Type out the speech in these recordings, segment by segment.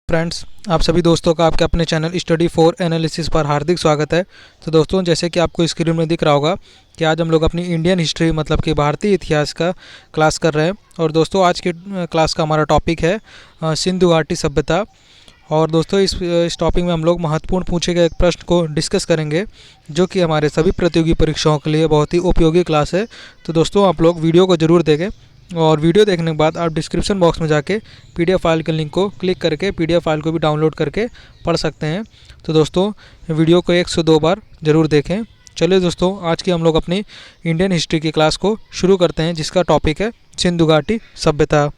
Friends, आप सभी दोस्तों का आपके अपने चैनल स्टडी फॉर एनालिसिस पर हार्दिक स्वागत है। तो दोस्तों, जैसे कि आपको स्क्रीन में दिख रहा होगा कि आज हम लोग अपनी इंडियन हिस्ट्री मतलब कि भारतीय इतिहास का क्लास कर रहे हैं। और दोस्तों, आज के क्लास का हमारा टॉपिक है सिंधु घाटी सभ्यता। और दोस्तों, इस टॉपिक में हम लोग महत्वपूर्ण पूछे गए एक प्रश्न को डिस्कस करेंगे, जो कि हमारे सभी प्रतियोगी परीक्षाओं के लिए बहुत ही उपयोगी क्लास है। तो दोस्तों, आप लोग वीडियो को ज़रूर देखें और वीडियो देखने के बाद आप डिस्क्रिप्शन बॉक्स में जाके पीडीएफ फाइल के लिंक को क्लिक करके पीडीएफ फाइल को भी डाउनलोड करके पढ़ सकते हैं। तो दोस्तों, वीडियो को 1 से 2 बार ज़रूर देखें। चलिए दोस्तों, आज की हम लोग अपनी इंडियन हिस्ट्री की क्लास को शुरू करते हैं, जिसका टॉपिक है सिंधु घाटी सभ्यता।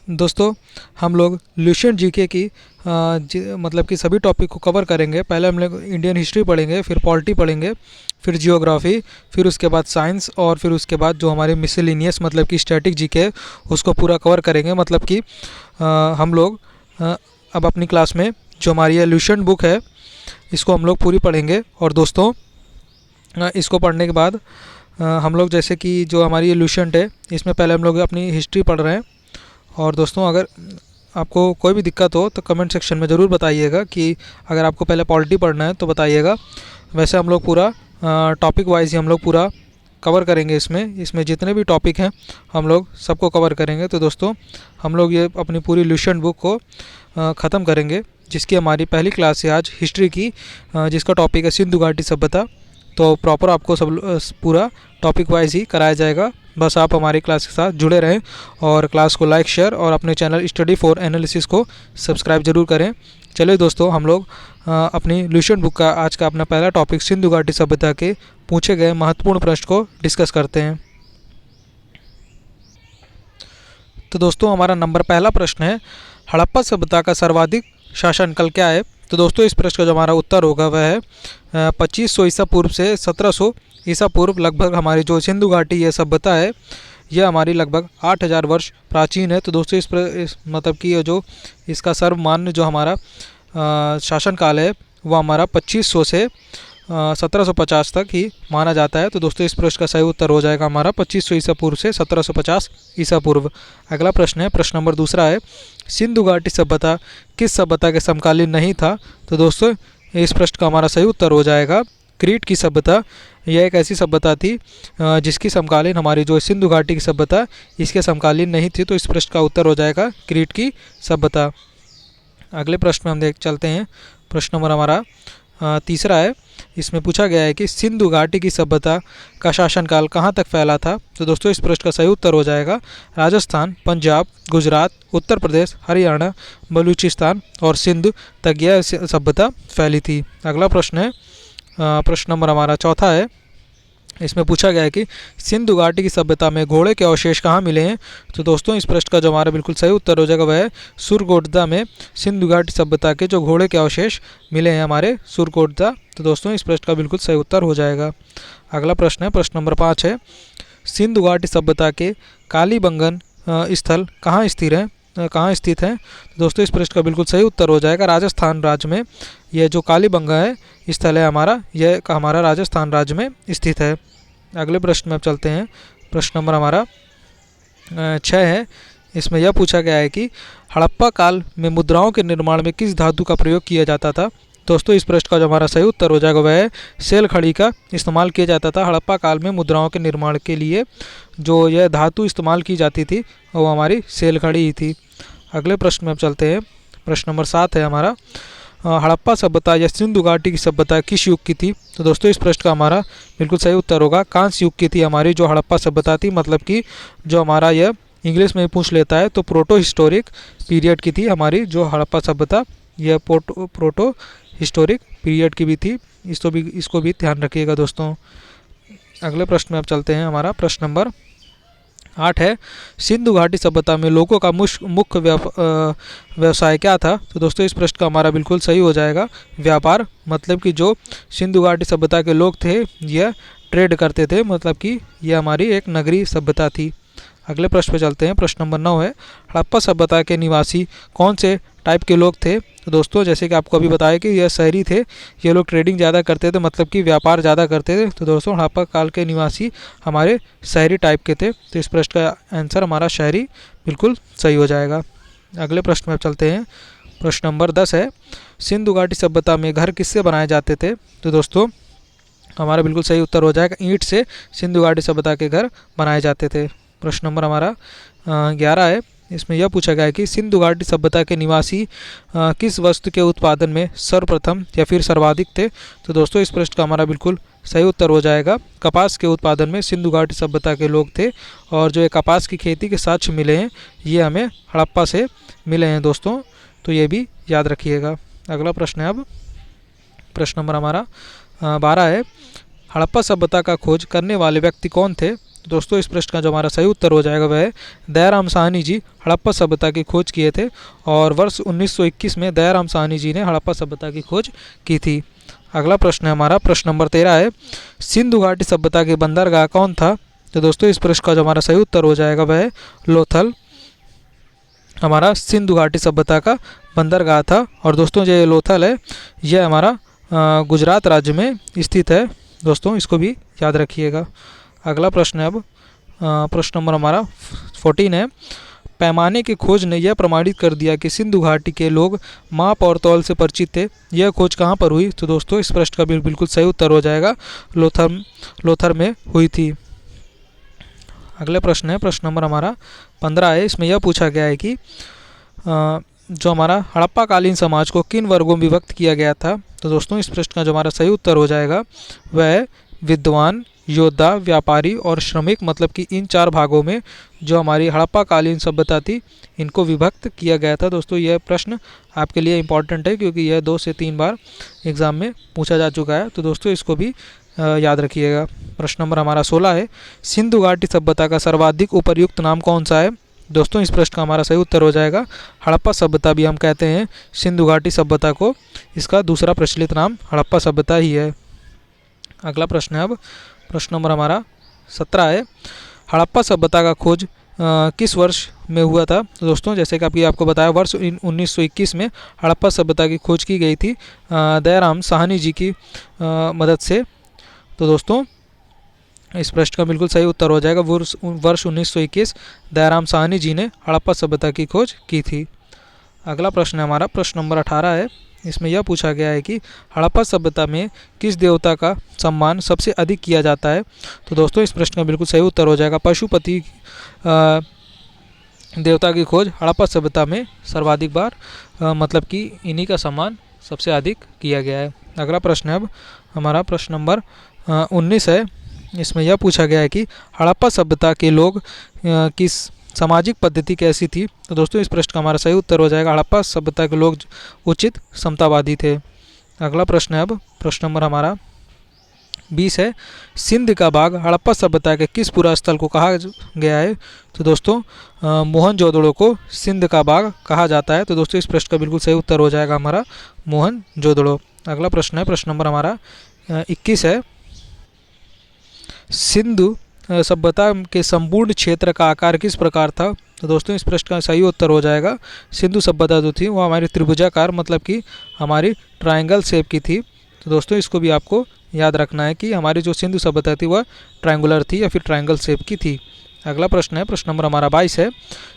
दोस्तों, हम लोग ल्यूशियन जीके की मतलब कि सभी टॉपिक को कवर करेंगे। पहले हम लोग इंडियन हिस्ट्री पढ़ेंगे, फिर पॉलिटी पढ़ेंगे, फिर जियोग्राफी, फिर उसके बाद साइंस, और फिर उसके बाद जो हमारे मिसलेनियस मतलब कि स्टैटिक जीके उसको पूरा कवर करेंगे। मतलब कि हम लोग अब अपनी क्लास में जो हमारी ल्यूशियन बुक है इसको हम लोग पूरी पढ़ेंगे। और दोस्तों, इसको पढ़ने के बाद हम लोग जैसे कि जो हमारी ल्यूशियन है इसमें पहले हम लोग अपनी हिस्ट्री पढ़ रहे हैं। और दोस्तों, अगर आपको कोई भी दिक्कत हो तो कमेंट सेक्शन में ज़रूर बताइएगा कि अगर आपको पहले पॉलिटी पढ़ना है तो बताइएगा। वैसे हम लोग पूरा टॉपिक वाइज ही हम लोग पूरा कवर करेंगे। इसमें जितने भी टॉपिक हैं हम लोग सबको कवर करेंगे। तो दोस्तों, हम लोग ये अपनी पूरी ल्यूशियन बुक को ख़त्म करेंगे, जिसकी हमारी पहली क्लास है आज हिस्ट्री की, जिसका टॉपिक है सिंधु घाटी सभ्यता। तो प्रॉपर आपको सब पूरा टॉपिक वाइज ही कराया जाएगा। बस आप हमारी क्लास के साथ जुड़े रहें और क्लास को लाइक, शेयर और अपने चैनल स्टडी फॉर एनालिसिस को सब्सक्राइब जरूर करें। चलिए दोस्तों, हम लोग अपनी ल्यूशियन बुक का आज का अपना पहला टॉपिक सिंधु घाटी सभ्यता के पूछे गए महत्वपूर्ण प्रश्न को डिस्कस करते हैं। तो दोस्तों, हमारा नंबर पहला प्रश्न है, हड़प्पा सभ्यता का सर्वाधिक शासनकाल क्या है? तो दोस्तों, इस प्रश्न का जो हमारा उत्तर होगा वह है 2500 ईसा पूर्व से 1700 ईसा पूर्व। लगभग हमारी जो सिंधु घाटी ये सभ्यता है यह हमारी लगभग 8000 वर्ष प्राचीन है। तो दोस्तों, इस मतलब कि जो इसका सर्वमान्य जो हमारा शासनकाल है वह हमारा 2500 से 1750 तक ही माना जाता है। तो दोस्तों, इस प्रश्न का सही उत्तर हो जाएगा हमारा 2500 ईसा पूर्व से 1750 ईसा पूर्व। अगला प्रश्न है, प्रश्न नंबर दूसरा है, सिंधु घाटी सभ्यता किस सभ्यता के समकालीन नहीं था? तो दोस्तों, इस प्रश्न का हमारा सही उत्तर हो जाएगा क्रीट की सभ्यता। यह एक ऐसी सभ्यता थी जिसकी समकालीन हमारी जो सिंधु घाटी की सभ्यता इसके समकालीन नहीं थी। तो इस प्रश्न का उत्तर हो जाएगा क्रीट की सभ्यता। अगले प्रश्न में हम चलते हैं। प्रश्न नंबर हमारा तीसरा है, इसमें पूछा गया है कि सिंधु घाटी की सभ्यता का शासनकाल कहाँ तक फैला था? तो दोस्तों, इस प्रश्न का सही उत्तर हो जाएगा राजस्थान, पंजाब, गुजरात, उत्तर प्रदेश, हरियाणा, बलूचिस्तान और सिंध तक यह सभ्यता फैली थी। अगला प्रश्न है, प्रश्न नंबर हमारा चौथा है, इसमें पूछा गया है कि सिंधु घाटी की सभ्यता में घोड़े के अवशेष कहाँ मिले हैं? तो दोस्तों, इस प्रश्न का जो हमारा बिल्कुल सही उत्तर हो जाएगा वह है सुरकोटदा में सिंधु घाटी सभ्यता के जो घोड़े के अवशेष मिले हैं हमारे सुरकोटदा। तो दोस्तों, इस प्रश्न का बिल्कुल सही उत्तर हो जाएगा। अगला प्रश्न है, प्रश्न नंबर 5 है, सिंधु घाटी सभ्यता के कालीबंगन स्थल कहाँ स्थित है? तो दोस्तों, इस प्रश्न का बिल्कुल सही उत्तर हो जाएगा राजस्थान राज्य में। यह जो कालीबंगा है स्थल है हमारा, यह हमारा राजस्थान राज्य में स्थित है। अगले प्रश्न में अब चलते हैं। प्रश्न नंबर हमारा 6 है, इसमें यह पूछा गया है कि हड़प्पा काल में मुद्राओं के निर्माण में किस धातु का प्रयोग किया जाता था? दोस्तों, इस प्रश्न का जो हमारा सही उत्तर हो जाएगा वह है सेल खड़ी का इस्तेमाल किया जाता था। हड़प्पा काल में मुद्राओं के निर्माण के लिए जो यह धातु इस्तेमाल की जाती थी वो हमारी सेल खड़ी ही थी। अगले प्रश्न में अब चलते हैं। प्रश्न नंबर 7 है हमारा, हड़प्पा सभ्यता या सिंधु घाटी की सभ्यता किस युग की थी? तो दोस्तों, इस प्रश्न का हमारा बिल्कुल सही उत्तर होगा कांस्य युग की थी हमारी जो हड़प्पा सभ्यता थी। मतलब कि जो हमारा यह इंग्लिश में पूछ लेता है तो प्रोटो हिस्टोरिक पीरियड की थी हमारी जो हड़प्पा सभ्यता, यह प्रोटो हिस्टोरिक पीरियड की भी थी। इसको भी ध्यान रखिएगा दोस्तों। अगले प्रश्न में अब चलते हैं। हमारा प्रश्न नंबर 8 है, सिंधु घाटी सभ्यता में लोगों का मुख्य व्यवसाय क्या था? तो दोस्तों, इस प्रश्न का हमारा बिल्कुल सही हो जाएगा व्यापार। मतलब कि जो सिंधु घाटी सभ्यता के लोग थे यह ट्रेड करते थे, मतलब कि यह हमारी एक नगरीय सभ्यता थी। अगले प्रश्न पे चलते हैं। प्रश्न नंबर 9 है, हड़प्पा सभ्यता के निवासी कौन से टाइप के लोग थे? तो दोस्तों, जैसे कि आपको अभी बताया कि यह शहरी थे, ये लोग ट्रेडिंग ज़्यादा करते थे, मतलब कि व्यापार ज़्यादा करते थे। तो दोस्तों, हड़प्पा काल के निवासी हमारे शहरी टाइप के थे। तो इस प्रश्न का आंसर हमारा शहरी बिल्कुल सही हो जाएगा। अगले प्रश्न में अब चलते हैं। प्रश्न नंबर 10 है, सिंधु घाटी सभ्यता में घर किससे बनाए जाते थे? तो दोस्तों हमारा बिल्कुल सही उत्तर हो जाएगा, ईंट से सिंधु घाटी सभ्यता के घर बनाए जाते थे। प्रश्न नंबर हमारा 11 है, इसमें यह पूछा गया है कि सिंधु घाटी सभ्यता के निवासी किस वस्तु के उत्पादन में सर्वप्रथम या फिर सर्वाधिक थे? तो दोस्तों इस प्रश्न का हमारा बिल्कुल सही उत्तर हो जाएगा, कपास के उत्पादन में सिंधु घाटी सभ्यता के लोग थे। और जो ये कपास की खेती के साक्ष्य मिले हैं ये हमें हड़प्पा से मिले हैं दोस्तों, तो ये भी याद रखिएगा। अगला प्रश्न है अब प्रश्न नंबर हमारा 12 है, हड़प्पा सभ्यता का खोज करने वाले व्यक्ति कौन थे? तो दोस्तों इस प्रश्न का जो हमारा सही उत्तर हो जाएगा वह है दयाराम साहनी जी हड़प्पा सभ्यता की खोज किए थे, और वर्ष 1921 में दयाराम साहनी जी ने हड़प्पा सभ्यता की खोज की थी। अगला प्रश्न है हमारा प्रश्न नंबर 13 है, सिंधु घाटी सभ्यता के बंदरगाह कौन था? तो दोस्तों इस प्रश्न का जो हमारा सही उत्तर हो जाएगा वह है लोथल, हमारा सिंधु घाटी सभ्यता का बंदरगाह था। और दोस्तों जो ये लोथल है यह हमारा गुजरात राज्य में स्थित है दोस्तों, इसको भी याद रखिएगा। अगला प्रश्न है अब प्रश्न नंबर हमारा 14 है, पैमाने की खोज ने यह प्रमाणित कर दिया कि सिंधु घाटी के लोग माप और तौल से परिचित थे, यह खोज कहाँ पर हुई? तो दोस्तों इस प्रश्न का बिल्कुल सही उत्तर हो जाएगा, लोथर में हुई थी। अगले प्रश्न है प्रश्न नंबर हमारा 15 है, इसमें यह पूछा गया है कि जो हमारा हड़प्पा कालीन समाज को किन वर्गों में विभक्त किया गया था? तो दोस्तों इस प्रश्न का जो हमारा सही उत्तर हो जाएगा वह है विद्वान, योद्धा, व्यापारी और श्रमिक, मतलब कि इन 4 भागों में जो हमारी हड़प्पा कालीन सभ्यता थी इनको विभक्त किया गया था। दोस्तों यह प्रश्न आपके लिए इम्पॉर्टेंट है क्योंकि यह 2 से 3 बार एग्ज़ाम में पूछा जा चुका है, तो दोस्तों इसको भी याद रखिएगा। प्रश्न नंबर हमारा 16 है, सिंधु घाटी सभ्यता का सर्वाधिक उपयुक्त नाम कौन सा है? दोस्तों इस प्रश्न का हमारा सही उत्तर हो जाएगा हड़प्पा सभ्यता भी हम कहते हैं सिंधु घाटी सभ्यता को, इसका दूसरा प्रचलित नाम हड़प्पा सभ्यता ही है। अगला प्रश्न है अब प्रश्न नंबर हमारा 17 है, हड़प्पा सभ्यता का खोज किस वर्ष में हुआ था? तो दोस्तों जैसे कि आपको बताया वर्ष 1921 में हड़प्पा सभ्यता की खोज की गई थी दयाराम साहनी जी की मदद से। तो दोस्तों इस प्रश्न का बिल्कुल सही उत्तर हो जाएगा वर्ष 1921 दयाराम साहनी जी ने हड़प्पा सभ्यता की खोज की थी। अगला प्रश्न है हमारा प्रश्न नंबर 18 है, इसमें यह पूछा गया है कि हड़प्पा सभ्यता में किस देवता का सम्मान सबसे अधिक किया जाता है? तो दोस्तों इस प्रश्न का बिल्कुल सही उत्तर हो जाएगा पशुपति देवता की खोज हड़प्पा सभ्यता में सर्वाधिक बार मतलब कि इन्हीं का सम्मान सबसे अधिक किया गया है। अगला प्रश्न है अब हमारा प्रश्न नंबर 19 है, इसमें यह पूछा गया है कि हड़प्पा सभ्यता के लोग किस सामाजिक पद्धति कैसी थी? तो दोस्तों इस प्रश्न का हमारा सही उत्तर हो जाएगा हड़प्पा सभ्यता के लोग उचित समतावादी थे। अगला प्रश्न है अब प्रश्न नंबर हमारा 20 है, सिंध का बाग हड़प्पा सभ्यता के किस पुरा स्थल को कहा गया है? तो दोस्तों मोहनजोदड़ो को सिंध का बाग कहा जाता है, तो दोस्तों इस प्रश्न का बिल्कुल सही उत्तर हो जाएगा हमारा मोहनजोदड़ो। अगला प्रश्न है प्रश्न नंबर हमारा 21 है, सिंधु सभ्यता के संपूर्ण क्षेत्र का आकार किस प्रकार था? तो दोस्तों इस प्रश्न का सही उत्तर हो जाएगा सिंधु सभ्यता जो थी वो हमारी त्रिभुजाकार मतलब कि हमारी ट्रायंगल शेप की थी। तो दोस्तों इसको भी आपको याद रखना है कि हमारी जो सिंधु सभ्यता थी वह ट्रायंगुलर थी या फिर ट्रायंगल शेप की थी। अगला प्रश्न है प्रश्न नंबर हमारा 22 है,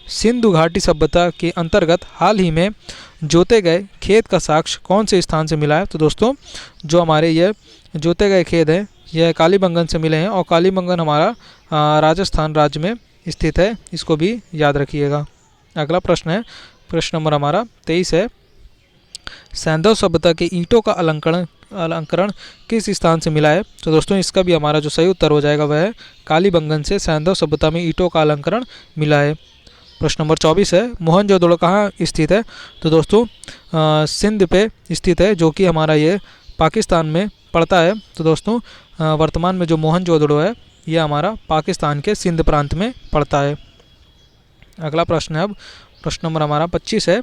सिंधु घाटी सभ्यता के अंतर्गत हाल ही में जोते गए खेत का साक्ष्य कौन से स्थान से मिला है? तो दोस्तों जो हमारे ये जोते गए खेत हैं यह कालीबंगन से मिले हैं और कालीबंगन हमारा राजस्थान राज्य में स्थित है, इसको भी याद रखिएगा। अगला प्रश्न है प्रश्न नंबर हमारा 23 है, सैंधव सभ्यता के ईंटों का अलंकरण किस स्थान से मिला है? तो दोस्तों इसका भी हमारा जो सही उत्तर हो जाएगा वह है कालीबंगन से सैंधव सभ्यता में ईंटों का अलंकरण मिला है। प्रश्न नंबर 24 है, मोहनजोदड़ो कहाँ स्थित है? तो दोस्तों सिंध पे स्थित है जो कि हमारा ये पाकिस्तान में पड़ता है। तो दोस्तों वर्तमान में जो मोहनजोदड़ो है यह हमारा पाकिस्तान के सिंध प्रांत में पड़ता है। अगला प्रश्न है अब प्रश्न नंबर हमारा 25 है,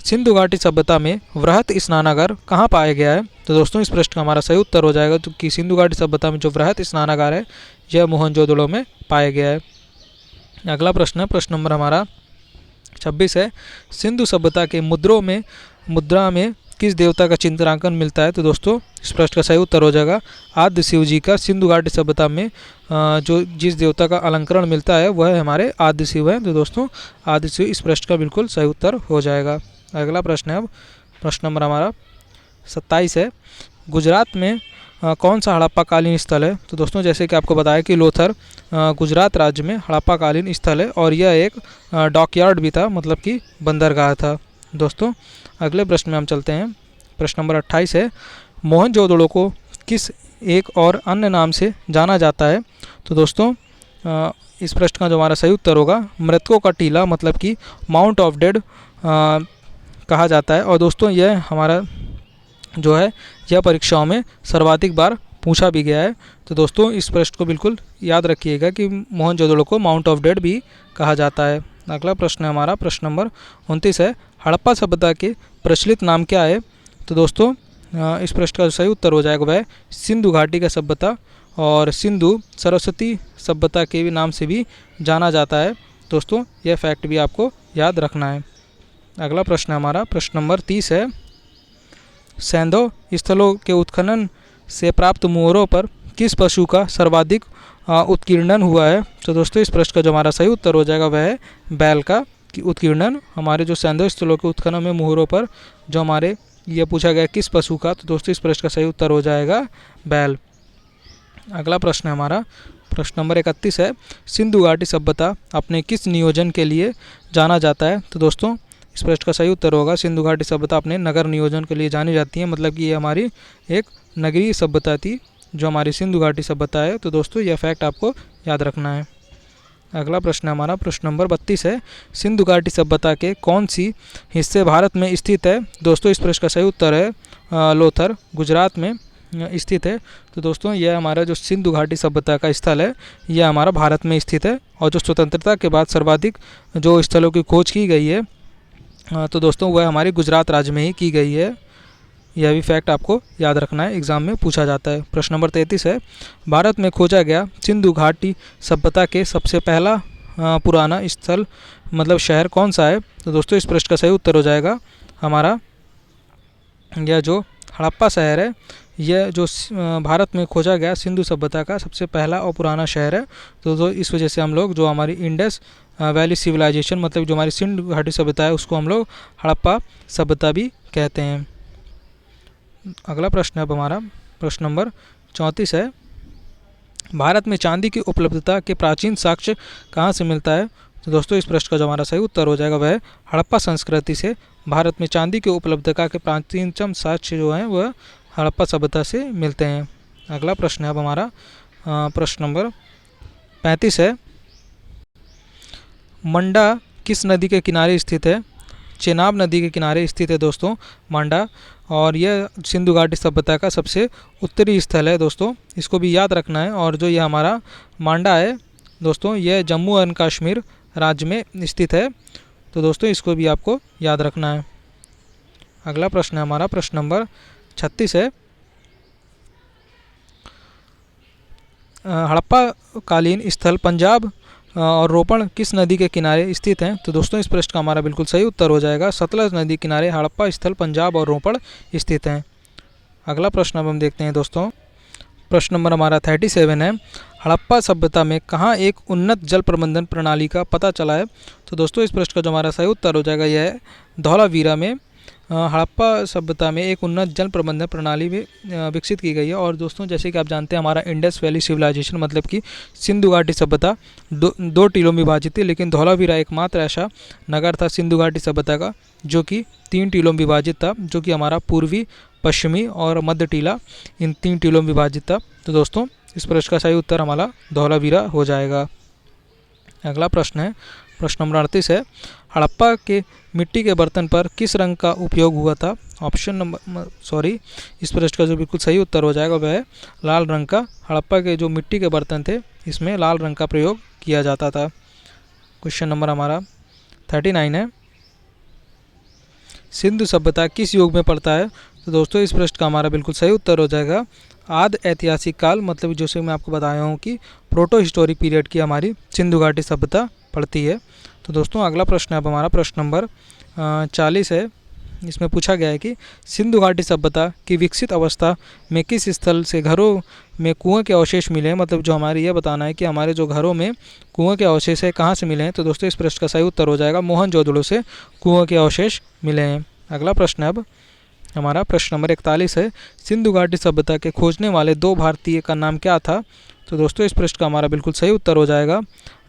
सिंधु घाटी सभ्यता में वृहत स्नानागार कहाँ पाया गया है? तो दोस्तों इस प्रश्न का हमारा सही उत्तर हो जाएगा कि सिंधु घाटी सभ्यता में जो वृहत स्नानागार है यह मोहनजोदड़ो में पाया गया है। अगला प्रश्न है प्रश्न नंबर हमारा 26 है, सिंधु सभ्यता के मुद्रा में किस देवता का चित्रांकन मिलता है? तो दोस्तों इस प्रश्न का सही उत्तर हो जाएगा आद्य शिव जी का। सिंधु घाटी सभ्यता में जो जिस देवता का अलंकरण मिलता है वह हमारे आद्य शिव है। तो दोस्तों आद्य शिव इस प्रश्न का बिल्कुल सही उत्तर हो जाएगा। अगला प्रश्न है, अब प्रश्न नंबर हमारा 27 है, गुजरात में कौन सा हड़प्पा कालीन स्थल है? तो दोस्तों जैसे कि आपको बताया कि लोथर गुजरात राज्य में हड़प्पा कालीन स्थल है और यह एक डॉकयार्ड भी था, मतलब कि बंदरगाह था। दोस्तों अगले प्रश्न में हम चलते हैं। प्रश्न नंबर 28 है, मोहनजोदड़ो को किस एक और अन्य नाम से जाना जाता है? तो दोस्तों इस प्रश्न का जो हमारा सही उत्तर होगा मृतकों का टीला, मतलब कि माउंट ऑफ डेड कहा जाता है। और दोस्तों यह हमारा जो है यह परीक्षाओं में सर्वाधिक बार पूछा भी गया है। तो दोस्तों इस प्रश्न को बिल्कुल याद रखिएगा कि मोहनजोदड़ो को माउंट ऑफ डेड भी कहा जाता है। अगला प्रश्न है हमारा प्रश्न नंबर 29 है, हड़प्पा सभ्यता के प्रचलित नाम क्या है? तो दोस्तों इस प्रश्न का सही उत्तर हो जाएगा वह सिंधु घाटी का सभ्यता, और सिंधु सरस्वती सभ्यता के भी नाम से भी जाना जाता है। दोस्तों यह फैक्ट भी आपको याद रखना है। अगला प्रश्न हमारा प्रश्न नंबर 30 है, सैंधव स्थलों के उत्खनन से प्राप्त मोहरों पर किस पशु का सर्वाधिक उत्कीर्णन हुआ है? तो दोस्तों इस प्रश्न का जो हमारा सही उत्तर हो जाएगा वह है बैल का उत्कीर्णन। हमारे जो सैंधव स्थलों के उत्खनन में मोहरों पर जो हमारे ये पूछा गया किस पशु का, तो दोस्तों इस प्रश्न का सही उत्तर हो जाएगा बैल। अगला प्रश्न है हमारा प्रश्न नंबर 31 है, सिंधु घाटी सभ्यता अपने किस नियोजन के लिए जाना जाता है? तो दोस्तों इस प्रश्न का सही उत्तर होगा सिंधु घाटी सभ्यता अपने नगर नियोजन के लिए जानी जाती है, मतलब कि ये हमारी एक नगरीय सभ्यता थी जो हमारी सिंधु घाटी सभ्यता है। तो दोस्तों यह फैक्ट आपको याद रखना है। अगला प्रश्न हमारा प्रश्न नंबर 32 है, सिंधु घाटी सभ्यता के कौन सी हिस्से भारत में स्थित है? दोस्तों इस प्रश्न का सही उत्तर है लोथर गुजरात में स्थित है। तो दोस्तों यह हमारा जो सिंधु घाटी सभ्यता का स्थल है यह हमारा भारत में स्थित है, और जो स्वतंत्रता के बाद सर्वाधिक जो स्थलों की खोज की गई है तो दोस्तों वह हमारे गुजरात राज्य में ही की गई है। यह भी फैक्ट आपको याद रखना है, एग्जाम में पूछा जाता है। प्रश्न नंबर 33 है, भारत में खोजा गया सिंधु घाटी सभ्यता के सबसे पहला पुराना स्थल मतलब शहर कौन सा है? तो दोस्तों इस प्रश्न का सही उत्तर हो जाएगा हमारा यह जो हड़प्पा शहर है, यह जो भारत में खोजा गया सिंधु सभ्यता का सबसे पहला और पुराना शहर है। तो इस वजह से हम लोग जो हमारी इंडस वैली सिविलाइजेशन मतलब जो हमारी सिंधु घाटी सभ्यता है उसको हम लोग हड़प्पा सभ्यता भी कहते हैं। अगला प्रश्न है अब हमारा प्रश्न नंबर 34 है, भारत में चांदी की उपलब्धता के प्राचीन साक्ष्य कहाँ से मिलता है? तो दोस्तों इस प्रश्न का जो हमारा सही उत्तर हो जाएगा वह हड़प्पा संस्कृति से भारत में चांदी की उपलब्धता के प्राचीनतम साक्ष्य जो हैं वह हड़प्पा सभ्यता से मिलते हैं। अगला प्रश्न है अब हमारा प्रश्न नंबर 35 है, मंडा किस नदी के किनारे स्थित है? चेनाब नदी के किनारे स्थित है दोस्तों मंडा, और यह सिंधु घाटी सभ्यता का सबसे उत्तरी स्थल है दोस्तों, इसको भी याद रखना है। और जो यह हमारा मांडा है दोस्तों यह जम्मू एंड कश्मीर राज्य में स्थित है। तो दोस्तों इसको भी आपको याद रखना है। अगला प्रश्न है हमारा प्रश्न नंबर 36 है, हड़प्पा कालीन स्थल पंजाब और रोपण किस नदी के किनारे स्थित हैं? तो दोस्तों इस प्रश्न का हमारा बिल्कुल सही उत्तर हो जाएगा सतलज नदी किनारे हड़प्पा स्थल पंजाब और रोपण स्थित हैं। अगला प्रश्न अब हम देखते हैं दोस्तों, प्रश्न नंबर हमारा 37 है, हड़प्पा सभ्यता में कहाँ एक उन्नत जल प्रबंधन प्रणाली का पता चला है? तो दोस्तों इस प्रश्न का जो हमारा सही उत्तर हो जाएगा यह है धौलावीरा में हड़प्पा सभ्यता में एक उन्नत जल प्रबंधन प्रणाली भी विकसित की गई है। और दोस्तों जैसे कि आप जानते हैं हमारा इंडस वैली सिविलाइजेशन मतलब कि सिंधु घाटी सभ्यता दो टीलों में विभाजित थी, लेकिन धौलावीरा एकमात्र ऐसा नगर था सिंधु घाटी सभ्यता का जो कि 3 टीलों में विभाजित था, जो कि हमारा पूर्वी पश्चिमी और मध्य टीला इन 3 टीलों में विभाजित था। तो दोस्तों इस प्रश्न का सही उत्तर हमारा धौलावीरा हो जाएगा। अगला प्रश्न है प्रश्न नंबर 38 है, हड़प्पा के मिट्टी के बर्तन पर किस रंग का उपयोग हुआ था? इस प्रश्न का जो बिल्कुल सही उत्तर हो जाएगा वह है लाल रंग का। हड़प्पा के जो मिट्टी के बर्तन थे इसमें लाल रंग का प्रयोग किया जाता था। क्वेश्चन नंबर हमारा 39 है, सिंधु सभ्यता किस युग में पड़ता है? तो दोस्तों इस प्रश्न का हमारा बिल्कुल सही उत्तर हो जाएगा आद ऐतिहासिक काल, मतलब जैसे मैं आपको बताया हूँ कि प्रोटो हिस्टोरिक पीरियड की हमारी सिंधु घाटी सभ्यता पड़ती है। तो दोस्तों अगला प्रश्न है अब हमारा प्रश्न नंबर 40 है, इसमें पूछा गया है कि सिंधु घाटी सभ्यता की विकसित अवस्था में किस स्थल से घरों में कुएं के अवशेष मिले हैं। मतलब जो हमारे ये बताना है कि हमारे जो घरों में कुएं के अवशेष है कहाँ से मिले हैं। तो दोस्तों इस प्रश्न का सही उत्तर हो जाएगा मोहनजोदड़ो से कुएं के अवशेष मिले हैं। अगला प्रश्न अब हमारा प्रश्न नंबर 41 है, सिंधु घाटी सभ्यता के खोजने वाले 2 भारतीय का नाम क्या था। तो दोस्तों इस प्रश्न का हमारा बिल्कुल सही उत्तर हो जाएगा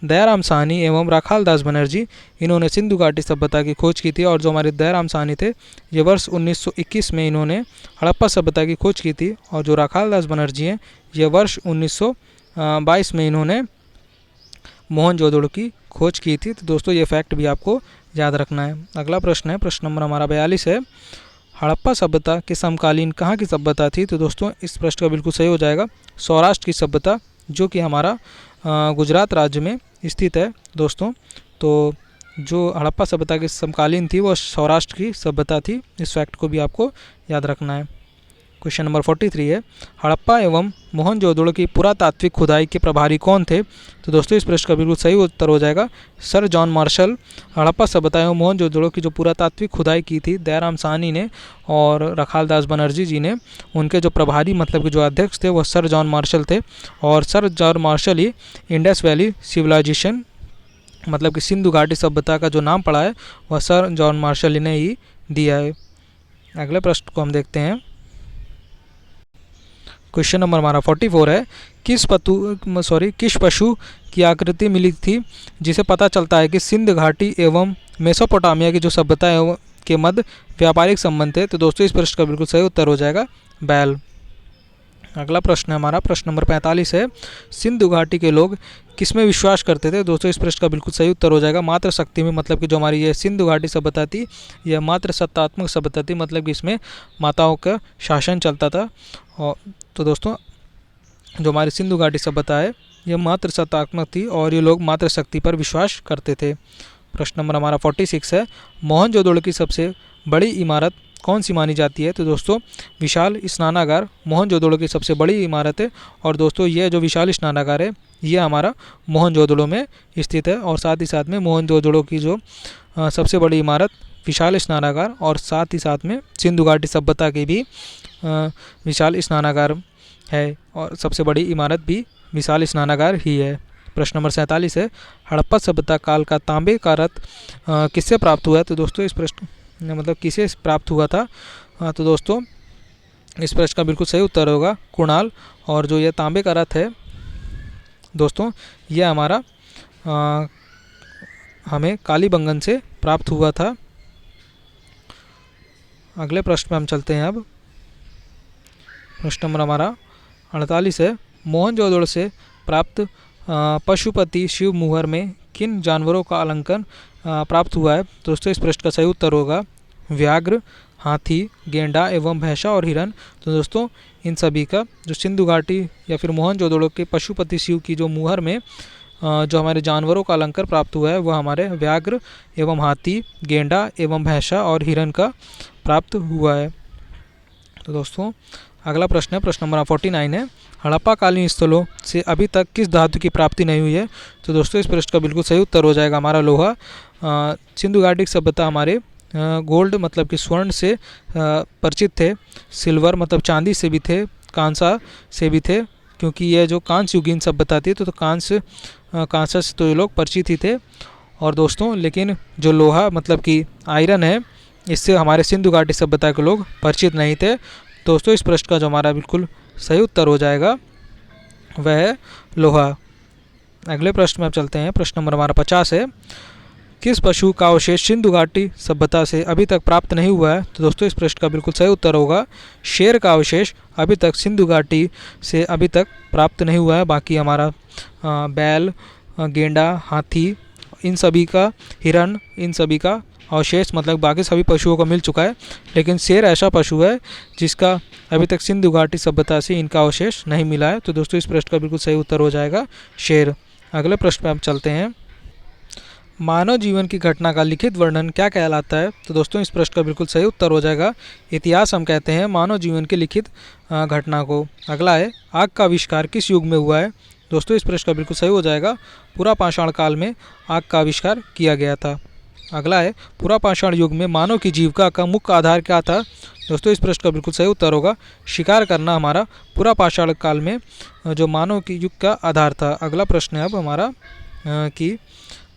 दयाराम साहनी एवं राखाल दास बनर्जी। इन्होंने सिंधु घाटी सभ्यता की खोज की थी। और जो हमारे दयाराम साहनी थे ये वर्ष 1921 में इन्होंने हड़प्पा सभ्यता की खोज की थी। और जो राखाल दास बनर्जी हैं ये वर्ष 1922 में इन्होंने मोहनजोदड़ो की खोज की थी। तो दोस्तों ये फैक्ट भी आपको याद रखना है। अगला प्रश्न है, प्रश्न नंबर हमारा 42 है, हड़प्पा सभ्यता के समकालीन कहाँ की सभ्यता थी। तो दोस्तों इस प्रश्न का बिल्कुल सही हो जाएगा सौराष्ट्र की सभ्यता, जो कि हमारा गुजरात राज्य में स्थित है दोस्तों। तो जो हड़प्पा सभ्यता की समकालीन थी वो सौराष्ट्र की सभ्यता थी। इस फैक्ट को भी आपको याद रखना है। क्वेश्चन नंबर 43 है, हड़प्पा एवं मोहनजोदड़ो की पुरातात्विक खुदाई के प्रभारी कौन थे। तो दोस्तों इस प्रश्न का बिल्कुल सही उत्तर हो जाएगा सर जॉन मार्शल। हड़प्पा सभ्यता एवं मोहनजोदड़ो की जो पुरातात्विक खुदाई की थी दयाराम साहनी ने और राखाल दास बनर्जी जी ने, उनके जो प्रभारी मतलब कि जो अध्यक्ष थे वह सर जॉन मार्शल थे। और सर जॉन मार्शल ही इंडस वैली सिविलाइजेशन मतलब कि सिंधु घाटी सभ्यता का जो नाम पड़ा है वह सर जॉन मार्शल ने ही दिया है। अगले प्रश्न को हम देखते हैं। क्वेश्चन नंबर हमारा 44 है, किस पशु की आकृति मिली थी जिसे पता चलता है कि सिंध घाटी एवं मेसोपोटामिया की जो सभ्यता है के मध्य व्यापारिक संबंध थे। तो दोस्तों इस प्रश्न का बिल्कुल सही उत्तर हो जाएगा बैल। अगला प्रश्न है हमारा प्रश्न नंबर 45 है, सिंधु घाटी के लोग किसमें विश्वास करते थे। दोस्तों इस प्रश्न का बिल्कुल सही उत्तर हो जाएगा मातृ शक्ति में। मतलब कि जो हमारी ये सिंधु घाटी सभ्यता थी यह मातृ सत्तात्मक सभ्यता थी। मतलब कि इसमें माताओं का शासन चलता था। और तो दोस्तों जो हमारी सिंधु घाटी सभ्यता है यह मातृ सत्तात्मक थी और ये लोग मातृ शक्ति पर विश्वास करते थे। प्रश्न नंबर हमारा 46 है, मोहनजोदड़ो की सबसे बड़ी इमारत कौन सी मानी जाती है। तो दोस्तों विशाल स्नानागार मोहनजोदड़ो की सबसे बड़ी इमारत है। और दोस्तों यह जो विशाल स्नानागार है यह हमारा मोहनजोदड़ो में स्थित है। और साथ ही साथ में मोहनजोदड़ो की जो सबसे बड़ी इमारत विशाल स्नानागार और साथ ही साथ में सिंधु घाटी सभ्यता की भी विशाल स्नानागार है और सबसे बड़ी इमारत भी विशाल स्नानागार ही है। प्रश्न नंबर 47 है, हड़प्पा सभ्यता काल का तांबे का रथ किससे प्राप्त हुआ है। तो दोस्तों इस प्रश्न मतलब किसे प्राप्त हुआ था। तो दोस्तों इस प्रश्न का बिल्कुल सही उत्तर होगा कुणाल। और जो यह तांबे का रथ है दोस्तों यह हमारा हमें कालीबंगन से प्राप्त हुआ था। अगले प्रश्न में हम चलते हैं। अब प्रश्न नंबर हमारा 48 है, मोहनजोदड़ो से प्राप्त पशुपति शिव मुहर में किन जानवरों का अलंकरण प्राप्त हुआ है। दोस्तों इस प्रश्न का सही उत्तर होगा व्याघ्र, हाथी, गेंडा एवं भैंसा और हिरन। तो दोस्तों इन सभी का जो सिंधु घाटी या फिर मोहनजोदड़ो के पशुपति शिव की जो मुहर में जो हमारे जानवरों का अलंकार प्राप्त हुआ है वह हमारे व्याघ्र एवं हाथी, गेंडा एवं भैंसा और हिरन का प्राप्त हुआ है। तो दोस्तों अगला प्रश्न है प्रश्न नंबर 49 है, हड़प्पा कालीन स्थलों से अभी तक किस धातु की प्राप्ति नहीं हुई है। तो दोस्तों इस प्रश्न का बिल्कुल सही उत्तर हो जाएगा हमारा लोहा। सिंधु घाटी सभ्यता हमारे गोल्ड मतलब कि स्वर्ण से परिचित थे, सिल्वर मतलब चांदी से भी थे, कांसा से भी थे, क्योंकि ये जो कांस्य युगीन सभ्यता थी तो कांसा से तो ये लोग परिचित ही थे। और दोस्तों लेकिन जो लोहा मतलब कि आयरन है इससे हमारे सिंधु घाटी सभ्यता के लोग परिचित नहीं थे। दोस्तों इस प्रश्न का जो हमारा बिल्कुल सही उत्तर हो जाएगा वह है लोहा। अगले प्रश्न में आप चलते हैं। प्रश्न नंबर हमारा 50 है, किस पशु का अवशेष सिंधु घाटी सभ्यता से अभी तक प्राप्त नहीं हुआ है। तो दोस्तों इस प्रश्न का बिल्कुल सही उत्तर होगा शेर का अवशेष अभी तक सिंधु घाटी से अभी तक प्राप्त नहीं हुआ है। बाकी हमारा बैल, गेंडा, हाथी, इन सभी का, हिरन, इन सभी का अवशेष मतलब बाकी सभी पशुओं को मिल चुका है, लेकिन शेर ऐसा पशु है जिसका अभी तक सिंधु घाटी सभ्यता से इनका अवशेष नहीं मिला है। तो दोस्तों इस प्रश्न का बिल्कुल सही उत्तर हो जाएगा शेर। अगले प्रश्न पे हम चलते हैं, मानव जीवन की घटना का लिखित वर्णन क्या कहलाता है। तो दोस्तों इस प्रश्न का बिल्कुल सही उत्तर हो जाएगा इतिहास हम कहते हैं मानव जीवन के लिखित घटना को। अगला है, आग का आविष्कार किस युग में हुआ है। दोस्तों इस प्रश्न का बिल्कुल सही हो जाएगा पूरा पाषाण काल में आग का आविष्कार किया गया था। अगला है पुरापाषाण युग में मानव की जीविका का मुख्य आधार क्या था। दोस्तों इस प्रश्न का बिल्कुल सही उत्तर होगा शिकार करना हमारा पुरापाषाण काल में जो मानव की युग का आधार था। अगला प्रश्न है अब हमारा कि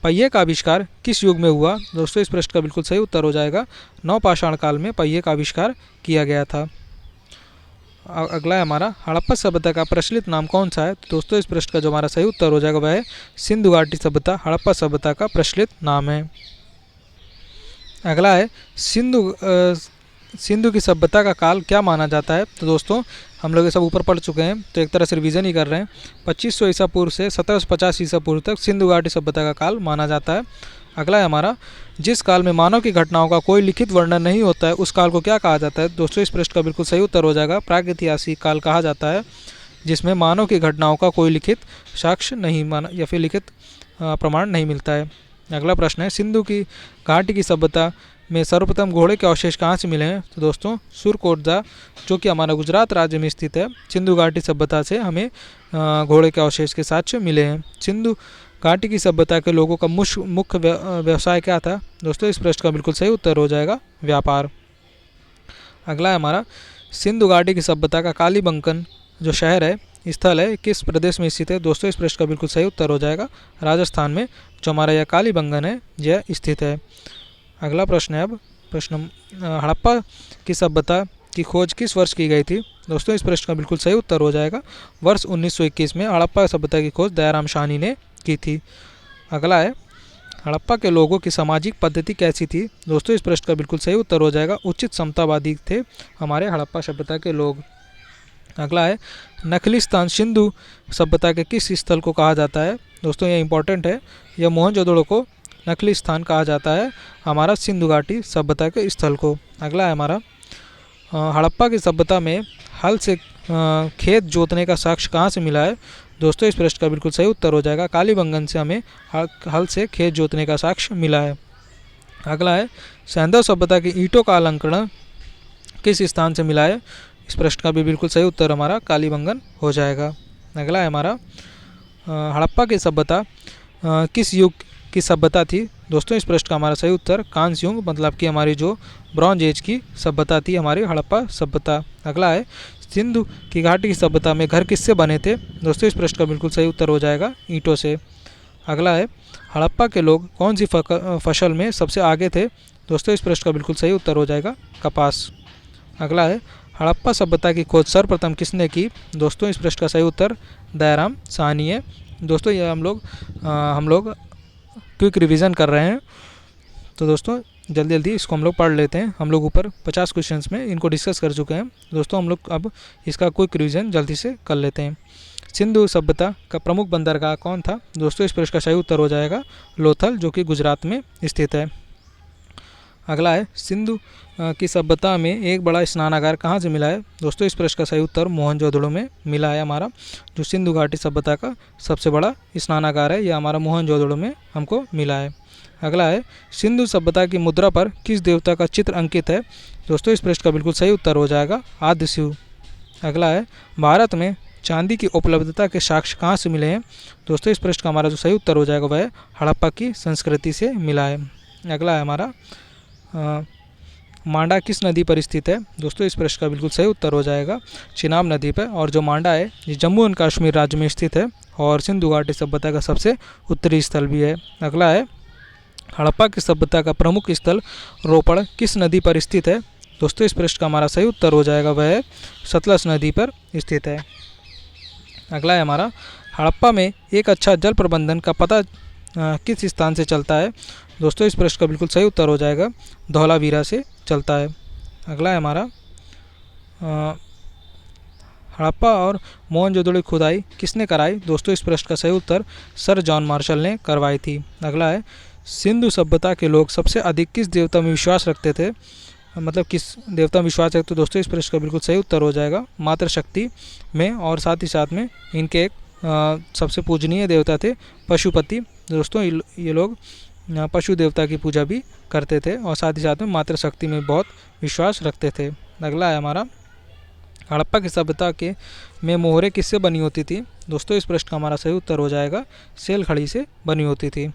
पहिए का आविष्कार किस युग में हुआ। दोस्तों इस प्रश्न का बिल्कुल सही उत्तर हो जाएगा नवपाषाण काल में पहिए का आविष्कार किया गया था। अगला है हमारा हड़प्पा सभ्यता का प्रचलित नाम कौन सा है। तो दोस्तों इस प्रश्न का जो हमारा सही उत्तर हो जाएगा वह है सिंधु घाटी सभ्यता हड़प्पा सभ्यता का प्रचलित नाम है। अगला है सिंधु की सभ्यता का काल क्या माना जाता है। तो दोस्तों हम लोग ये सब ऊपर पढ़ चुके हैं तो एक तरह से रिवीजन ही कर रहे हैं। 2500 ईसा पूर्व से 1750 ईसा पूर्व तक सिंधु घाटी सभ्यता का काल माना जाता है। अगला है हमारा जिस काल में मानव की घटनाओं का कोई लिखित वर्णन नहीं होता है उस काल को क्या कहा जाता है। दोस्तों इस प्रश्न का बिल्कुल सही उत्तर हो जाएगा प्रागैतिहासिक काल कहा जाता है जिसमें मानव की घटनाओं का कोई लिखित साक्ष्य नहीं माना या फिर लिखित प्रमाण नहीं मिलता है। अगला प्रश्न है सिंधु की घाटी की सभ्यता में सर्वप्रथम घोड़े के अवशेष कहाँ से मिले हैं। तो दोस्तों सुरकोटदा जो कि हमारा गुजरात राज्य में स्थित है सिंधु घाटी सभ्यता से हमें घोड़े के अवशेष के साक्ष्य मिले हैं। सिंधु घाटी की सभ्यता के लोगों का मुख्य व्यवसाय क्या था। दोस्तों इस प्रश्न का बिल्कुल सही उत्तर हो जाएगा व्यापार। अगला है हमारा सिंधु घाटी की सभ्यता का कालीबंगन जो शहर है स्थल है किस प्रदेश में स्थित है। दोस्तों इस प्रश्न का बिल्कुल सही उत्तर हो जाएगा राजस्थान में जो हमारा यह कालीबंगन है यह स्थित है। अगला प्रश्न है अब प्रश्न हड़प्पा की सभ्यता की खोज किस वर्ष की गई थी। दोस्तों इस प्रश्न का बिल्कुल सही उत्तर हो जाएगा वर्ष 1921 में हड़प्पा सभ्यता की खोज दयाराम शाहनी ने की थी। अगला है हड़प्पा के लोगों की सामाजिक पद्धति कैसी थी। दोस्तों इस प्रश्न का बिल्कुल सही उत्तर हो जाएगा उचित समतावादी थे हमारे हड़प्पा सभ्यता के लोग। अगला है नखलिस्तान सिंधु सभ्यता के किस स्थल को कहा जाता है। दोस्तों यह इंपॉर्टेंट है यह मोहनजोदड़ो को नकली स्थान कहा जाता है हमारा सिंधु घाटी सभ्यता के स्थल को। अगला है हमारा हड़प्पा की सभ्यता में हल से खेत जोतने का साक्ष्य कहाँ से मिला है। दोस्तों इस प्रश्न का बिल्कुल सही उत्तर हो जाएगा कालीबंगन से हमें हल से खेत जोतने का साक्ष्य मिला है। अगला है सैंधव सभ्यता की ईंटों का अलंकरण किस स्थान से मिला है। इस प्रश्न का भी बिल्कुल सही उत्तर हमारा कालीबंगन हो जाएगा। अगला है हमारा हड़प्पा की सभ्यता किस युग की सभ्यता थी। दोस्तों इस प्रश्न का हमारा सही उत्तर कांस्य युग मतलब कि हमारी जो ब्रॉन्ज एज की सभ्यता थी हमारी हड़प्पा सभ्यता। अगला है सिंधु की घाटी की सभ्यता में घर किससे बने थे। दोस्तों इस प्रश्न का बिल्कुल सही उत्तर हो जाएगा ईंटों से। अगला है हड़प्पा के लोग कौन सी फसल में सबसे आगे थे। दोस्तों इस प्रश्न का बिल्कुल सही उत्तर हो जाएगा कपास। अगला है हड़प्पा सभ्यता की खोज सर्वप्रथम किसने की। दोस्तों इस प्रश्न का सही उत्तर दयाराम साहनी है। दोस्तों ये हम लोग क्विक रिवीजन कर रहे हैं तो दोस्तों जल्दी जल्दी इसको हम लोग पढ़ लेते हैं। हम लोग ऊपर 50 क्वेश्चंस में इनको डिस्कस कर चुके हैं। दोस्तों हम लोग अब इसका क्विक रिवीजन जल्दी से कर लेते हैं। सिंधु सभ्यता का प्रमुख बंदरगाह कौन था। दोस्तों इस प्रश्न का सही उत्तर हो जाएगा लोथल जो कि गुजरात में स्थित है। अगला है सिंधु की सभ्यता में एक बड़ा स्नानागार कहाँ से मिला है। दोस्तों इस प्रश्न का सही उत्तर मोहनजोदड़ो में मिला है हमारा जो सिंधु घाटी सभ्यता का सबसे बड़ा स्नानागार है यह हमारा मोहनजोदड़ो में हमको मिला है। अगला है सिंधु सभ्यता की मुद्रा पर किस देवता का चित्र अंकित है। दोस्तों इस प्रश्न का बिल्कुल सही उत्तर हो जाएगा आद्य शिव। अगला है भारत में चांदी की उपलब्धता के साक्ष्य कहाँ से मिले हैं। दोस्तों इस प्रश्न का हमारा जो सही उत्तर हो जाएगा वह हड़प्पा की संस्कृति से मिला है। अगला है हमारा मांडा किस नदी पर स्थित है। दोस्तों इस प्रश्न का बिल्कुल सही उत्तर हो जाएगा चिनाब नदी पर और जो मांडा है ये जम्मू एंड कश्मीर राज्य में स्थित है और सिंधु घाटी सभ्यता का सबसे उत्तरी स्थल भी है। अगला है हड़प्पा की सभ्यता का प्रमुख स्थल रोपड़ किस नदी पर स्थित है। दोस्तों इस प्रश्न का हमारा सही उत्तर हो जाएगा वह सतलज नदी पर स्थित है। अगला है हमारा हड़प्पा में एक अच्छा जल प्रबंधन का पता किस स्थान से चलता है। दोस्तों इस प्रश्न का बिल्कुल सही उत्तर हो जाएगा धौलावीरा से चलता है। अगला है हमारा हड़प्पा और मोहनजोदड़ो की खुदाई किसने कराई। दोस्तों इस प्रश्न का सही उत्तर सर जॉन मार्शल ने करवाई थी। अगला है सिंधु सभ्यता के लोग सबसे अधिक किस देवता में विश्वास रखते थे मतलब किस देवता में विश्वास रखते। तो दोस्तों इस प्रश्न का बिल्कुल सही उत्तर हो जाएगा मातृशक्ति में और साथ ही साथ में इनके एक सबसे पूजनीय देवता थे पशुपति। दोस्तों ये लोग पशु देवता की पूजा भी करते थे और साथ ही साथ में मातृशक्ति में बहुत विश्वास रखते थे। अगला है हमारा हड़प्पा की सभ्यता के में मोहरें किससे बनी होती थी। दोस्तों इस प्रश्न का हमारा सही उत्तर हो जाएगा सेल खड़ी से बनी होती थी।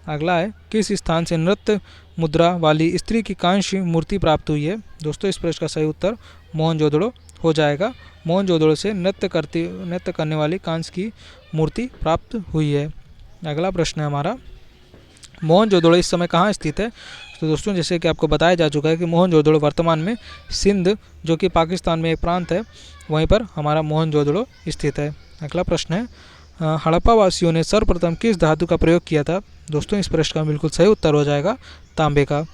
अगला है किस स्थान से नृत्य मुद्रा वाली स्त्री की कांस्य मूर्ति प्राप्त हुई है। दोस्तों इस प्रश्न का सही उत्तर मोहनजोदड़ो हो जाएगा। मोहनजोदड़ो से नृत्य करने वाली कांस्य की मूर्ति प्राप्त हुई है। अगला प्रश्न है हमारा, मोहनजोदड़ो इस समय कहाँ स्थित है। तो दोस्तों जैसे कि आपको बताया जा चुका है कि मोहनजोदड़ो वर्तमान में सिंध जो कि पाकिस्तान में एक प्रांत है वहीं पर हमारा मोहनजोदड़ो स्थित है। अगला प्रश्न है, हड़प्पा वासियों ने सर्वप्रथम किस धातु का प्रयोग किया था। दोस्तों इस प्रश्न का बिल्कुल सही उत्तर हो जाएगा तांबे का।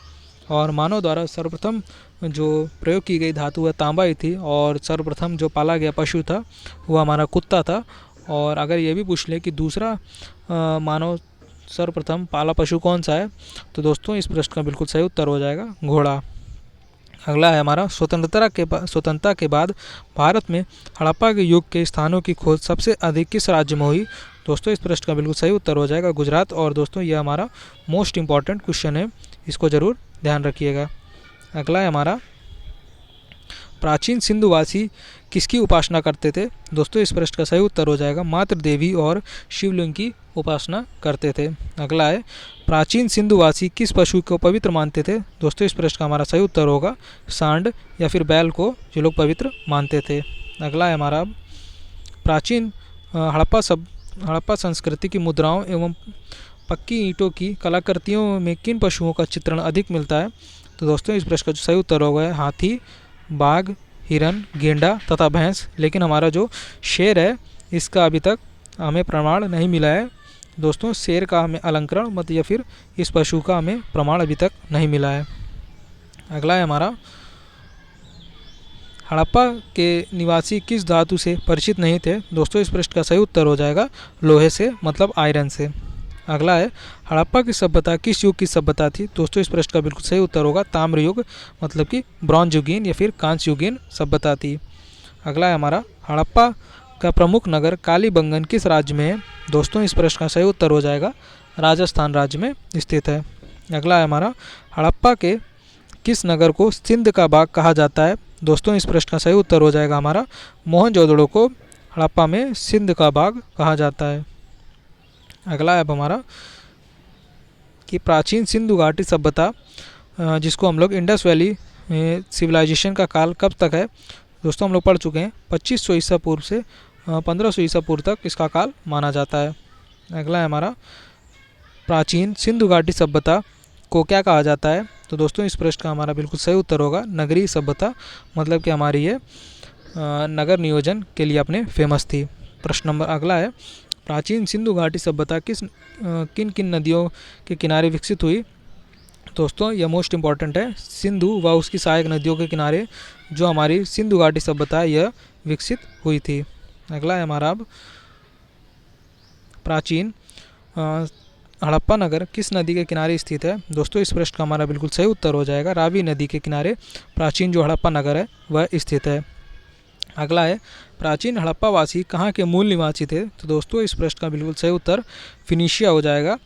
और मानव द्वारा सर्वप्रथम जो प्रयोग की गई धातु है तांबा ही थी, और सर्वप्रथम जो पाला गया पशु था वो हमारा कुत्ता था। और अगर ये भी पूछ ले कि दूसरा मानव सर्वप्रथम पाला पशु कौन सा है, तो दोस्तों इस प्रश्न का बिल्कुल सही उत्तर हो जाएगा घोड़ा। अगला है हमारा, स्वतंत्रता के बाद भारत में हड़प्पा के युग के स्थानों की खोज सबसे अधिक किस राज्य में हुई। दोस्तों इस प्रश्न का बिल्कुल सही उत्तर हो जाएगा गुजरात। और दोस्तों यह हमारा मोस्ट इंपॉर्टेंट क्वेश्चन है, इसको ज़रूर ध्यान रखिएगा। अगला है हमारा, प्राचीन सिंधुवासी किसकी उपासना करते थे। दोस्तों इस प्रश्न का सही उत्तर हो जाएगा मातृ देवी और शिवलिंग की उपासना करते थे। अगला है, प्राचीन सिंधुवासी किस पशु को पवित्र मानते थे। दोस्तों इस प्रश्न का हमारा सही उत्तर होगा सांड या फिर बैल को जो लोग पवित्र मानते थे। अगला है हमारा, प्राचीन हड़प्पा संस्कृति की मुद्राओं एवं पक्की ईंटों की कलाकृतियों में किन पशुओं का चित्रण अधिक मिलता है। तो दोस्तों इस प्रश्न का जो सही उत्तर होगा हाथी, बाघ, हिरन, गेंडा तथा भैंस। लेकिन हमारा जो शेर है इसका अभी तक हमें प्रमाण नहीं मिला है। दोस्तों शेर का हमें अलंकरण मत या फिर इस पशु का हमें प्रमाण अभी तक नहीं मिला है। अगला है हमारा, हड़प्पा के निवासी किस धातु से परिचित नहीं थे। दोस्तों इस प्रश्न का सही उत्तर हो जाएगा लोहे से, मतलब आयरन से। अगला है, हड़प्पा की सभ्यता किस युग की सभ्यता थी। दोस्तों इस प्रश्न का बिल्कुल सही उत्तर होगा ताम्र युग, मतलब कि ब्रॉन्ज युगीन या फिर कांस्य युगीन सभ्यता थी। अगला है हमारा, हड़प्पा का प्रमुख नगर कालीबंगन किस राज्य में है। दोस्तों इस प्रश्न का सही उत्तर हो जाएगा राजस्थान राज्य में स्थित है। अगला है हमारा, हड़प्पा के किस नगर को सिंध का बाग कहा जाता है। दोस्तों इस प्रश्न का सही उत्तर हो जाएगा हमारा मोहनजोदड़ो को हड़प्पा में सिंध का बाग कहा जाता है। अगला है अब हमारा कि प्राचीन सिंधु घाटी सभ्यता जिसको हम लोग इंडस वैली सिविलाइजेशन का काल कब तक है। दोस्तों हम लोग पढ़ चुके हैं 2500 ईसा पूर्व से 1500 ईसा पूर्व तक इसका काल माना जाता है। अगला है हमारा, प्राचीन सिंधु घाटी सभ्यता को क्या कहा जाता है। तो दोस्तों इस प्रश्न का हमारा बिल्कुल सही उत्तर होगा नगरीय सभ्यता, मतलब कि हमारी ये नगर नियोजन के लिए अपने फेमस थी। प्रश्न नंबर अगला है, प्राचीन सिंधु घाटी सभ्यता किन किन नदियों के किनारे विकसित हुई। दोस्तों यह मोस्ट इम्पॉर्टेंट है, सिंधु व उसकी सहायक नदियों के किनारे जो हमारी सिंधु घाटी सभ्यता है यह विकसित हुई थी। अगला है हमारा, अब प्राचीन हड़प्पा नगर किस नदी के किनारे स्थित है। दोस्तों इस प्रश्न का हमारा बिल्कुल सही उत्तर हो जाएगा रावी नदी के किनारे प्राचीन जो हड़प्पा नगर है वह स्थित है। अगला है, प्राचीन हड़प्पा वासी कहाँ के मूल निवासी थे। तो दोस्तों इस प्रश्न का बिल्कुल सही उत्तर फिनिशिया हो जाएगा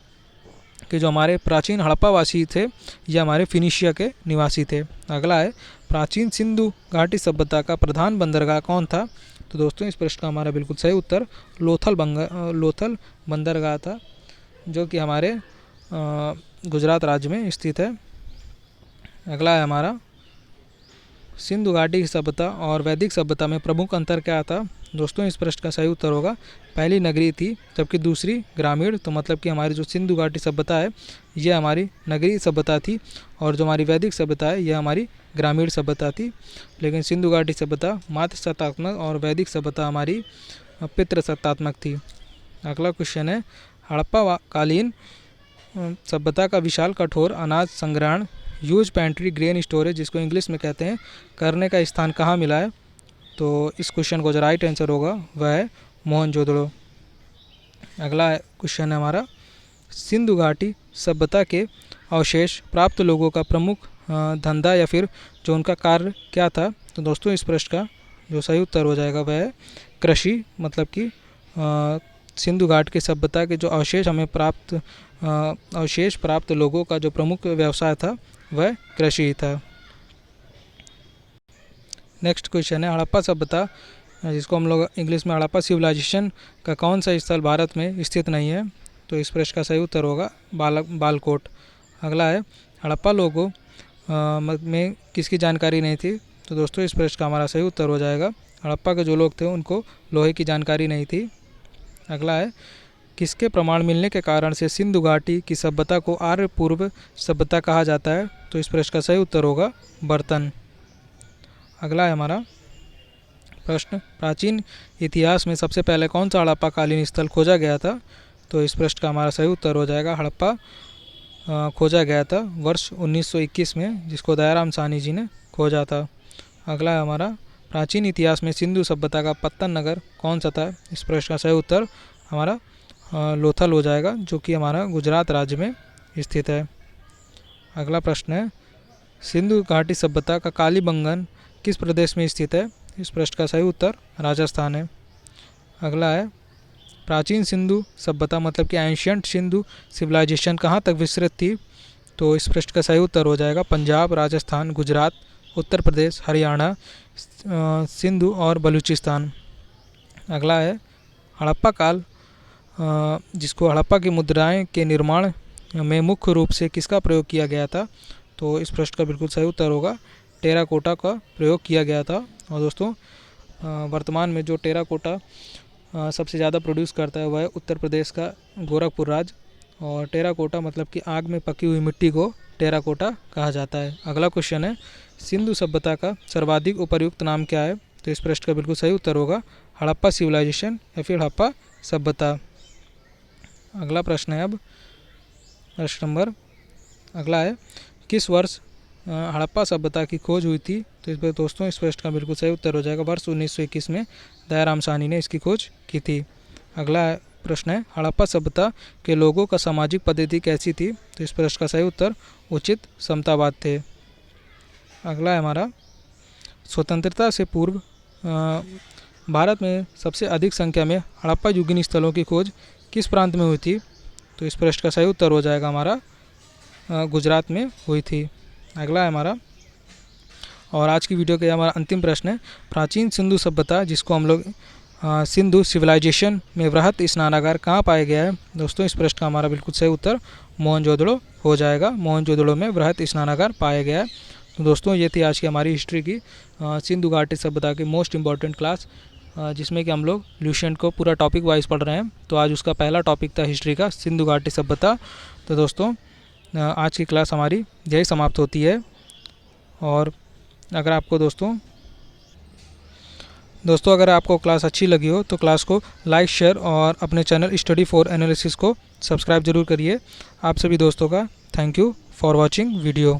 कि जो हमारे प्राचीन हड़प्पा वासी थे ये हमारे फिनिशिया के निवासी थे। अगला है, प्राचीन सिंधु घाटी सभ्यता का प्रधान बंदरगाह कौन था। तो दोस्तों इस प्रश्न का हमारा बिल्कुल सही उत्तर लोथल बंदरगाह था जो कि हमारे गुजरात राज्य में स्थित है। अगला है हमारा, सिंधु घाटी सभ्यता और वैदिक सभ्यता में प्रमुख अंतर क्या था। दोस्तों इस प्रश्न का सही उत्तर होगा पहली नगरीय थी जबकि दूसरी ग्रामीण। तो मतलब कि हमारी जो सिंधु घाटी सभ्यता है यह हमारी नगरीय सभ्यता थी और जो हमारी वैदिक सभ्यता है यह हमारी ग्रामीण सभ्यता थी। लेकिन सिंधु घाटी सभ्यता मातृ सत्तात्मक और वैदिक सभ्यता हमारी पितृ सत्तात्मक थी। अगला क्वेश्चन है, हड़प्पा कालीन सभ्यता का विशाल कठोर अनाज संग्रहण यूज पेंट्री ग्रेन स्टोरेज जिसको इंग्लिश में कहते हैं करने का स्थान कहाँ मिला है। तो इस क्वेश्चन को जो राइट आंसर होगा वह है मोहनजोदड़ो। अगला क्वेश्चन है हमारा, सिंधु घाटी सभ्यता के अवशेष प्राप्त लोगों का प्रमुख धंधा या फिर जो उनका कार्य क्या था। तो दोस्तों इस प्रश्न का जो सही उत्तर हो जाएगा वह है कृषि, मतलब कि सिंधु घाट की सभ्यता के जो अवशेष प्राप्त लोगों का जो प्रमुख व्यवसाय था वह कृषि ही था। नेक्स्ट क्वेश्चन है, हड़प्पा सभ्यता जिसको हम लोग इंग्लिश में हड़प्पा सिविलाइजेशन का कौन सा स्थल भारत में स्थित नहीं है। तो इस प्रश्न का सही उत्तर होगा बालकोट। अगला है हड़प्पा लोगों में किसकी जानकारी नहीं थी, तो दोस्तों इस प्रश्न का हमारा सही उत्तर हो जाएगा हड़प्पा के जो लोग थे उनको लोहे की जानकारी नहीं थी। अगला है किसके प्रमाण मिलने के कारण से सिंधु घाटी की सभ्यता को आर्य पूर्व सभ्यता कहा जाता है, तो इस प्रश्न का सही उत्तर होगा बर्तन। अगला है हमारा प्रश्न प्राचीन इतिहास में सबसे पहले कौन सा हड़प्पाकालीन स्थल खोजा गया था, तो इस प्रश्न का हमारा सही उत्तर हो जाएगा हड़प्पा खोजा गया था वर्ष 1921 में, जिसको दयाराम साहनी जी ने खोजा था। अगला है हमारा प्राचीन इतिहास में सिंधु सभ्यता का पत्तन नगर कौन सा था, इस प्रश्न का सही उत्तर हमारा लोथल हो जाएगा, जो कि हमारा गुजरात राज्य में स्थित है। अगला प्रश्न है सिंधु घाटी सभ्यता का कालीबंगन किस प्रदेश में स्थित है, इस प्रश्न का सही उत्तर राजस्थान है। अगला है प्राचीन सिंधु सभ्यता मतलब कि एंशियंट सिंधु सिविलाइजेशन कहाँ तक विस्तृत थी, तो इस प्रश्न का सही उत्तर हो जाएगा पंजाब, राजस्थान, गुजरात, उत्तर प्रदेश, हरियाणा, सिंधु और बलूचिस्तान। अगला है हड़प्पा काल जिसको हड़प्पा की मुद्राएं के निर्माण में मुख्य रूप से किसका प्रयोग किया गया था, तो इस प्रश्न का बिल्कुल सही उत्तर होगा टेराकोटा का प्रयोग किया गया था। और दोस्तों वर्तमान में जो टेराकोटा सबसे ज़्यादा प्रोड्यूस करता है वह है उत्तर प्रदेश का गोरखपुर राज्य, और टेराकोटा मतलब कि आग में पकी हुई मिट्टी को टेराकोटा कहा जाता है। अगला क्वेश्चन है सिंधु सभ्यता का सर्वाधिक उपयुक्त नाम क्या है, तो इस प्रश्न का बिल्कुल सही उत्तर होगा हड़प्पा सिविलाइजेशन या फिर हड़प्पा सभ्यता। अगला प्रश्न है अब प्रश्न नंबर अगला है किस वर्ष हड़प्पा सभ्यता की खोज हुई थी, तो इस पर दोस्तों इस प्रश्न का बिल्कुल सही उत्तर हो जाएगा वर्ष 1921 में दयाराम साहनी ने इसकी खोज की थी। अगला प्रश्न है हड़प्पा सभ्यता के लोगों का सामाजिक पद्धति कैसी थी, तो इस प्रश्न का सही उत्तर उचित समतावाद थे। अगला है हमारा स्वतंत्रता से पूर्व भारत में सबसे अधिक संख्या में हड़प्पा युगीन स्थलों की खोज किस प्रांत में हुई थी, तो इस प्रश्न का सही उत्तर हो जाएगा हमारा गुजरात में हुई थी। अगला है हमारा और आज की वीडियो का हमारा अंतिम प्रश्न है प्राचीन सिंधु सभ्यता जिसको हम लोग सिंधु सिविलाइजेशन में वृहत स्नानागार कहाँ पाया गया है, दोस्तों इस प्रश्न का हमारा बिल्कुल सही उत्तर मोहनजोदड़ो हो जाएगा। मोहनजोदड़ो में वृहत स्नानागार पाया गया है। तो दोस्तों ये थी आज की हमारी हिस्ट्री की सिंधु घाटी सभ्यता की मोस्ट इम्पॉर्टेंट क्लास, जिसमें कि हम लोग ल्यूसेंट को पूरा टॉपिक वाइज पढ़ रहे हैं। तो आज उसका पहला टॉपिक था हिस्ट्री का सिंधु घाटी सभ्यता। तो दोस्तों आज की क्लास हमारी यही समाप्त होती है। और अगर आपको दोस्तों अगर आपको क्लास अच्छी लगी हो तो क्लास को लाइक शेयर और अपने चैनल स्टडी फॉर एनालिसिस को सब्सक्राइब जरूर करिए। आप सभी दोस्तों का thank you for watching video.